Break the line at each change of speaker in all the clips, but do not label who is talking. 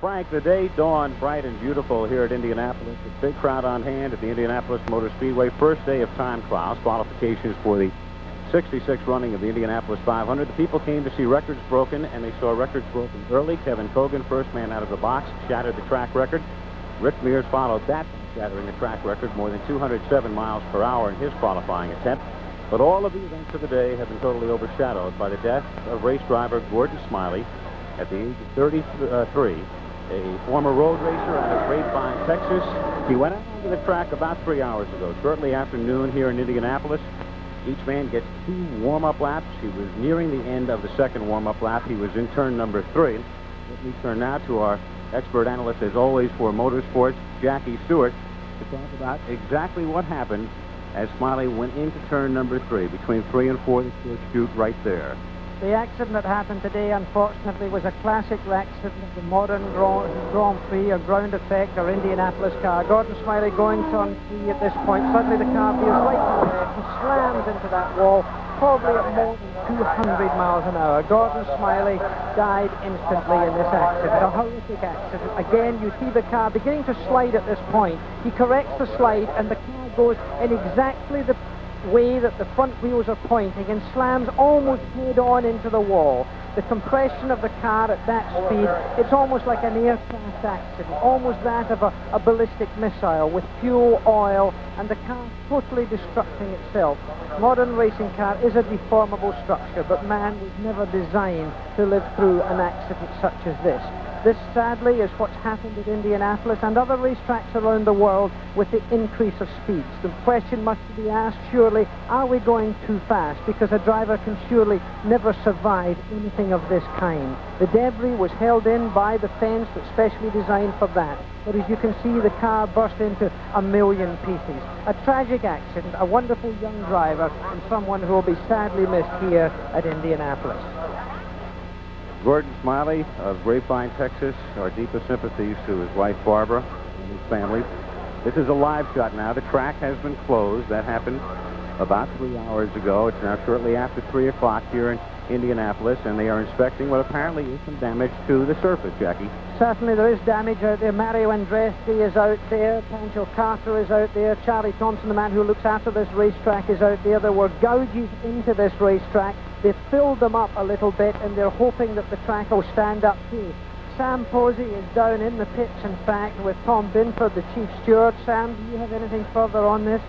Frank, the day dawned bright and beautiful here at Indianapolis. A big crowd on hand at the Indianapolis Motor Speedway. First day of time trials, qualifications for the 66 running of the Indianapolis 500. The people came to see records broken, and they saw records broken early. Kevin Kogan, first man out of the box, shattered the track record. Rick Mears followed that by shattering the track record, more than 207 miles per hour in his qualifying attempt. But all of the events of the day have been totally overshadowed by the death of race driver Gordon Smiley at the age of 33. A former road racer out of Grapevine, Texas. He went out onto the track about 3 hours ago, shortly after noon here in Indianapolis. Each man gets 2 warm-up laps. He was nearing the end of the second warm-up lap. He was in turn number 3. Let me turn now to our expert analyst, as always, for motorsports, Jackie Stewart, to talk about exactly what happened as Smiley went into turn number 3. Between 3 and 4, the short chute right there.
The accident that happened today, unfortunately, was a classic accident of the modern Grand Prix, or ground effect, or Indianapolis car. Gordon Smiley going turn 3 at this point. Suddenly the car veers right to the left and slams into that wall, probably at more than 200 miles an hour. Gordon Smiley died instantly in this accident, a horrific accident. Again, you see the car beginning to slide at this point. He corrects the slide, and the car goes in exactly the way that the front wheels are pointing and slams almost head-on into the wall. The compression of the car at that speed, it's almost like an aircraft accident, almost that of a ballistic missile with fuel, oil, and the car totally destructing itself. Modern racing car is a deformable structure, but man was never designed to live through an accident such as this. This, sadly, is what's happened at Indianapolis and other racetracks around the world with the increase of speeds. The question must be asked, surely, are we going too fast? Because a driver can surely never survive anything of this kind. The debris was held in by the fence that's specially designed for that. But as you can see, the car burst into a million pieces. A tragic accident, a wonderful young driver, and someone who will be sadly missed here at Indianapolis.
Gordon Smiley of Grapevine, Texas. Our deepest sympathies to his wife, Barbara, and his family. This is a live shot now. The track has been closed. That happened about 3 hours ago. It's now shortly after 3 o'clock here in Indianapolis, and they are inspecting what apparently is some damage to the surface, Jackie.
Certainly there is damage out there. Mario Andretti is out there. Pancho Carter is out there. Charlie Thompson, the man who looks after this racetrack, is out there. There were gouges into this racetrack. They've filled them up a little bit, and they're hoping that the track will stand up too. Sam Posey is down in the pits, in fact, with Tom Binford, the chief steward. Sam, do you have anything further on this?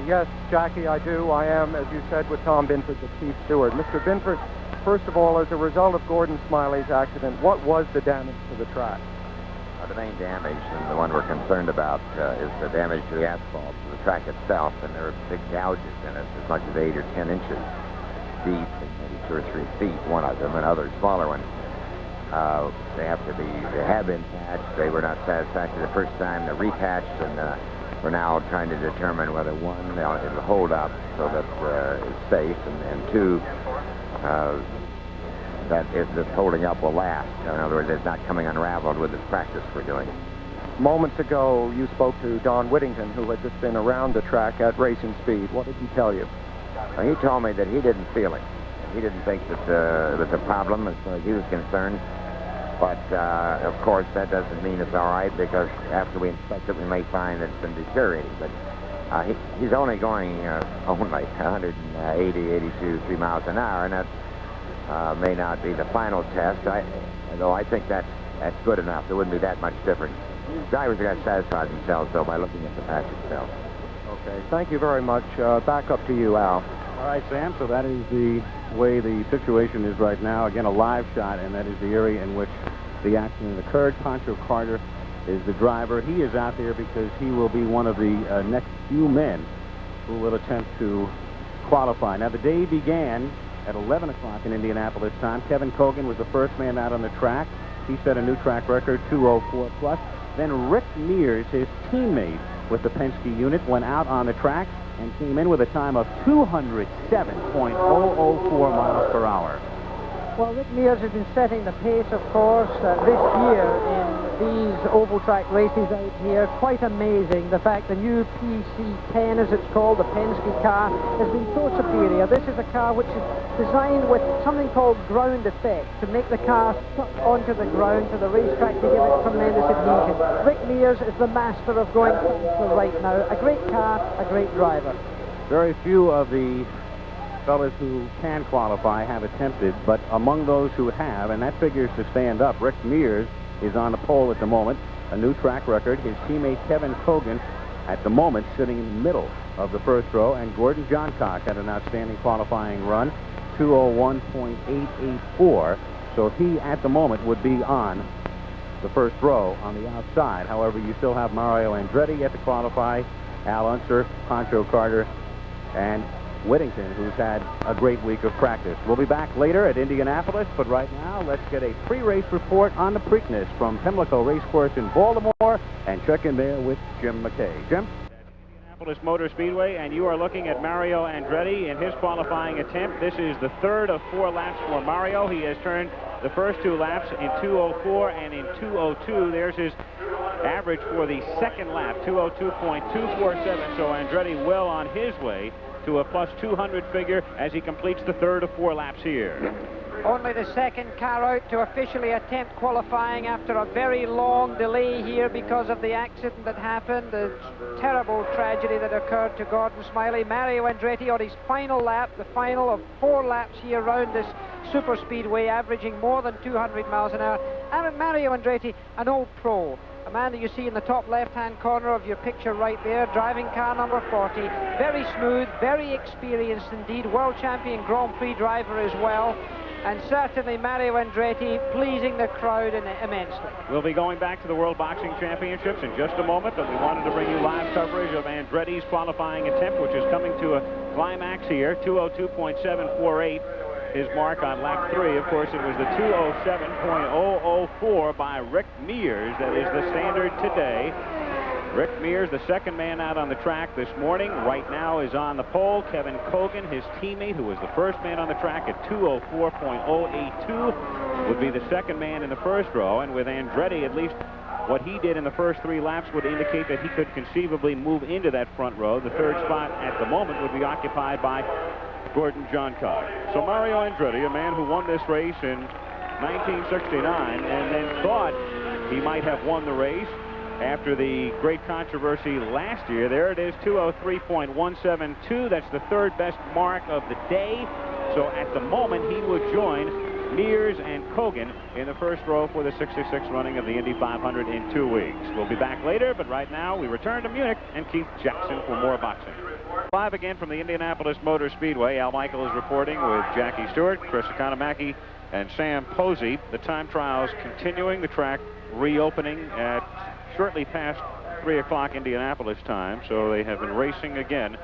Yes, Jackie, I do. I am, as you said, with Tom Binford, the chief steward. Mr. Binford, first of all, as a result of Gordon Smiley's accident, what was the damage to the track?
The main damage, and the one we're concerned about, is the damage to the asphalt, to the track itself, and there are big gouges in it, as much as 8 or 10 inches deep, maybe 2 or 3 feet, one of them, and other smaller ones. They have been patched. They were not satisfactory the first time. They're repatched, and we're now trying to determine whether, one, it'll hold up so that it's safe, and two, that if this holding up will last. In other words, it's not coming unraveled with this practice we're doing.
Moments ago, you spoke to Don Whittington, who had just been around the track at racing speed. What did he tell you?
Well, he told me that he didn't feel it. He didn't think that it was a problem as far as he was concerned. But, of course, that doesn't mean it's all right, because after we inspect it, we may find that it's been deteriorating. But he's only going only 180, 82, 3 miles an hour, and that may not be the final test. Though I think that's good enough. There wouldn't be that much difference. Drivers have got to satisfy themselves, though, by looking at the patch itself.
Okay, thank you very much. Back up to you, Al.
All right, Sam, so that is the way the situation is right now. Again, a live shot, and that is the area in which the accident occurred. Pancho Carter is the driver. He is out there because he will be one of the next few men who will attempt to qualify. Now, the day began at 11 o'clock in Indianapolis time. Kevin Kogan was the first man out on the track. He set a new track record, 2:04 plus. Then Rick Mears, his teammate with the Penske unit, went out on the track and came in with a time of 207.004 miles per hour.
Well, Rick Mears has been setting the pace, of course, this year in these oval track races out here. Quite amazing. The fact the new PC10, as it's called, the Penske car, has been so superior. This is a car which is designed with something called ground effect to make the car suck onto the ground to the racetrack to give it tremendous adhesion. Rick Mears is the master of going faster right now. A great car, a great driver.
Very few of the fellas who can qualify have attempted, but among those who have, and that figures to stand up, Rick Mears is on the pole at the moment, a new track record. His teammate Kevin Cogan at the moment sitting in the middle of the first row, and Gordon Johncock had an outstanding qualifying run, 2:01.884. So he at the moment would be on the first row on the outside. However, you still have Mario Andretti yet to qualify, Al Unser, Pancho Carter, and Whittington, who's had a great week of practice. We'll be back later at Indianapolis, but right now, let's get a pre-race report on the Preakness from Pimlico Racecourse in Baltimore, and check in there with Jim McKay. Jim? Indianapolis Motor Speedway, and you are looking at Mario Andretti in his qualifying attempt. This is the third of 4 laps for Mario. He has turned the first 2 laps in 2:04 and in 2:02. There's his average for the second lap, 2:02.247. So Andretti well on his way to a plus 200 figure as he completes the third of 4 laps here.
Only the second car out to officially attempt qualifying after a very long delay here because of the accident that happened, the terrible tragedy that occurred to Gordon Smiley. Mario Andretti on his final lap, the final of 4 laps here around this super speedway, averaging more than 200 miles an hour. And Mario Andretti, an old pro, a man that you see in the top left-hand corner of your picture right there, driving car number 40. Very smooth, very experienced indeed, world champion Grand Prix driver as well. And certainly Mario Andretti pleasing the crowd immensely.
We'll be going back to the World Boxing Championships in just a moment, but we wanted to bring you live coverage of Andretti's qualifying attempt, which is coming to a climax here, 2:02.748. His mark on lap 3. Of course, it was the 2:07.004 by Rick Mears that is the standard today. Rick Mears, the second man out on the track this morning, right now is on the pole. Kevin Cogan, his teammate, who was the first man on the track at 2:04.082, would be the second man in the first row. And with Andretti, at least what he did in the first 3 laps would indicate that he could conceivably move into that front row. The third spot at the moment would be occupied by Gordon Johncock. So Mario Andretti, a man who won this race in 1969 and then thought he might have won the race after the great controversy last year. There it is, 2:03.172. That's the third best mark of the day. So at the moment, he would join Mears and Cogan in the first row for the 66th running of the Indy 500 in 2 weeks. We'll be back later, but right now we return to Munich and Keith Jackson for more boxing. Live again from the Indianapolis Motor Speedway. Al Michael is reporting with Jackie Stewart, Chris Economaki, and Sam Posey. The time trials continuing, the track reopening at shortly past 3 o'clock Indianapolis time, so they have been racing again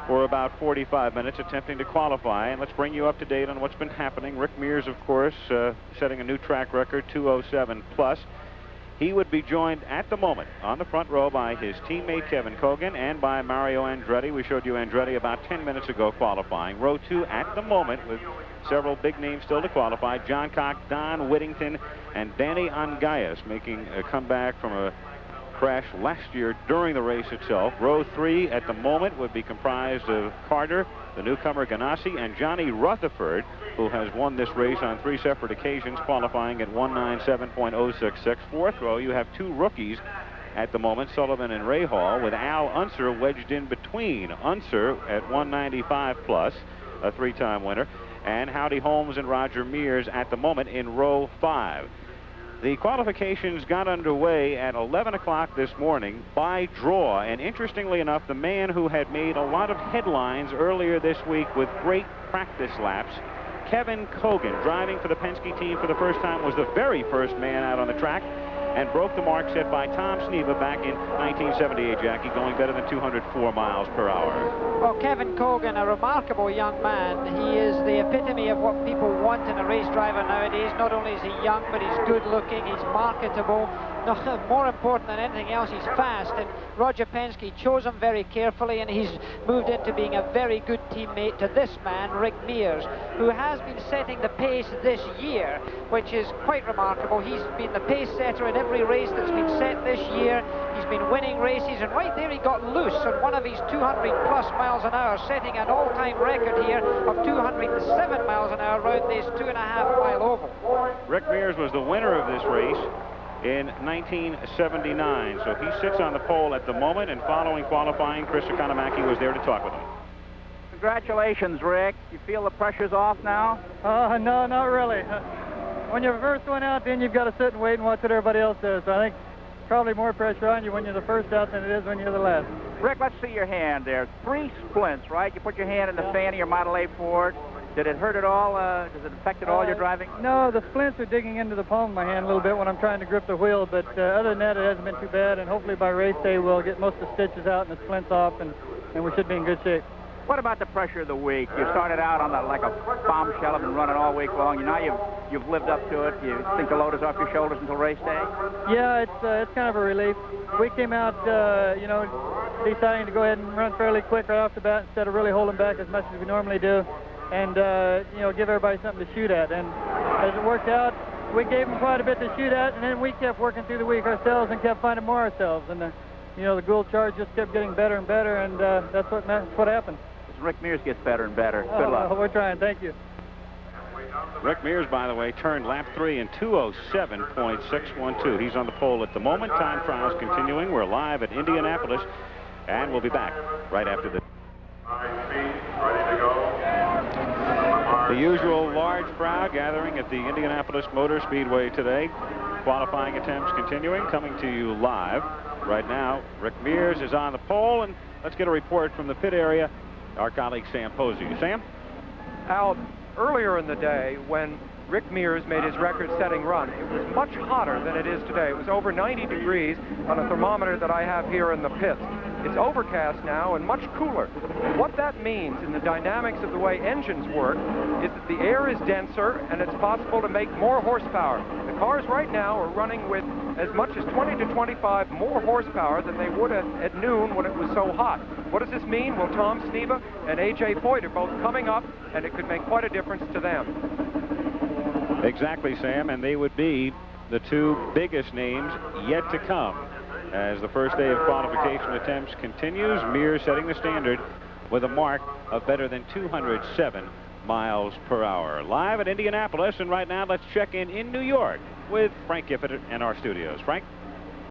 for about 45 minutes, attempting to qualify. And let's bring you up to date on what's been happening. Rick Mears, of course, setting a new track record, 2:07 plus. He would be joined at the moment on the front row by his teammate Kevin Cogan and by Mario Andretti. We showed you Andretti about 10 minutes ago qualifying. Row 2 at the moment with several big names still to qualify. Johncock, Don Whittington, and Danny Angayas making a comeback from a crash last year during the race itself. Row 3 at the moment would be comprised of Carter, the newcomer Ganassi, and Johnny Rutherford, who has won this race on 3 separate occasions, qualifying at 1:97.066. Fourth row, you have 2 rookies at the moment, Sullivan and Rahal, with Al Unser wedged in between. Unser at 195 plus, a 3-time winner, and Howdy Holmes and Roger Mears at the moment in row 5. The qualifications got underway at 11 o'clock this morning by draw, and interestingly enough, the man who had made a lot of headlines earlier this week with great practice laps, Kevin Cogan, driving for the Penske team for the first time, was the very first man out on the track and broke the mark set by Tom Sneva back in 1978, Jackie, going better than 204 miles per hour.
Well, Kevin Cogan, a remarkable young man. He is the epitome of what people want in a race driver nowadays. Not only is he young, but he's good looking, he's marketable. No, more important than anything else, he's fast, and Roger Penske chose him very carefully, and he's moved into being a very good teammate to this man, Rick Mears, who has been setting the pace this year, which is quite remarkable. He's been the pace setter in every race that's been set this year. He's been winning races, and right there he got loose on one of his 200-plus miles an hour, setting an all-time record here of 207 miles an hour around this 2.5-mile oval.
Rick Mears was the winner of this race in 1979, so he sits on the pole at the moment, and following qualifying, Chris Economaki was there to talk with him.
Congratulations, Rick. You feel the pressure's off now?
No, not really. When you're the first one out, then you've got to sit and wait and watch what everybody else does. So I think probably more pressure on you when you're the first out than it is when you're the last.
Rick, let's see your hand there. 3 splints, right? You put your hand in the fan of your Model A Ford. Did it hurt at all? Does it affect at all your driving?
No, the splints are digging into the palm of my hand a little bit when I'm trying to grip the wheel, but other than that, it hasn't been too bad, and hopefully by race day we'll get most of the stitches out and the splints off, and we should be in good shape.
What about the pressure of the week? You started out on like a bombshell, have been running all week long. Now you've lived up to it. You think the load is off your shoulders until race day?
Yeah, it's kind of a relief. We came out, deciding to go ahead and run fairly quick right off the bat instead of really holding back as much as we normally do, and give everybody something to shoot at. And as it worked out, we gave them quite a bit to shoot at, and then we kept working through the week ourselves and kept finding more ourselves. And the Gould charge just kept getting better and better, and that's what happened.
Rick Mears gets better and better. Good luck.
We're trying. Thank you.
Rick Mears, by the way, turned lap 3 in 2:07.612. He's on the pole at the moment. Time trials continuing. We're live at Indianapolis, and we'll be back right after this. The usual large crowd gathering at the Indianapolis Motor Speedway today. Qualifying attempts continuing, coming to you live. Right now, Rick Mears is on the pole, and let's get a report from the pit area. Our colleague Sam Posey. Sam?
Al, earlier in the day, when Rick Mears made his record-setting run, it was much hotter than it is today. It was over 90 degrees on a thermometer that I have here in the pits. It's overcast now and much cooler. What that means in the dynamics of the way engines work is that the air is denser and it's possible to make more horsepower. The cars right now are running with as much as 20 to 25 more horsepower than they would at noon when it was so hot. What does this mean? Well, Tom Sneva and A.J. Foyt are both coming up, and it could make quite a difference to them.
Exactly, Sam, and they would be the 2 biggest names yet to come. As the first day of qualification attempts continues, Mears setting the standard with a mark of better than 207 miles per hour. Live at Indianapolis, and right now let's check in New York with Frank Gifford in our studios. Frank?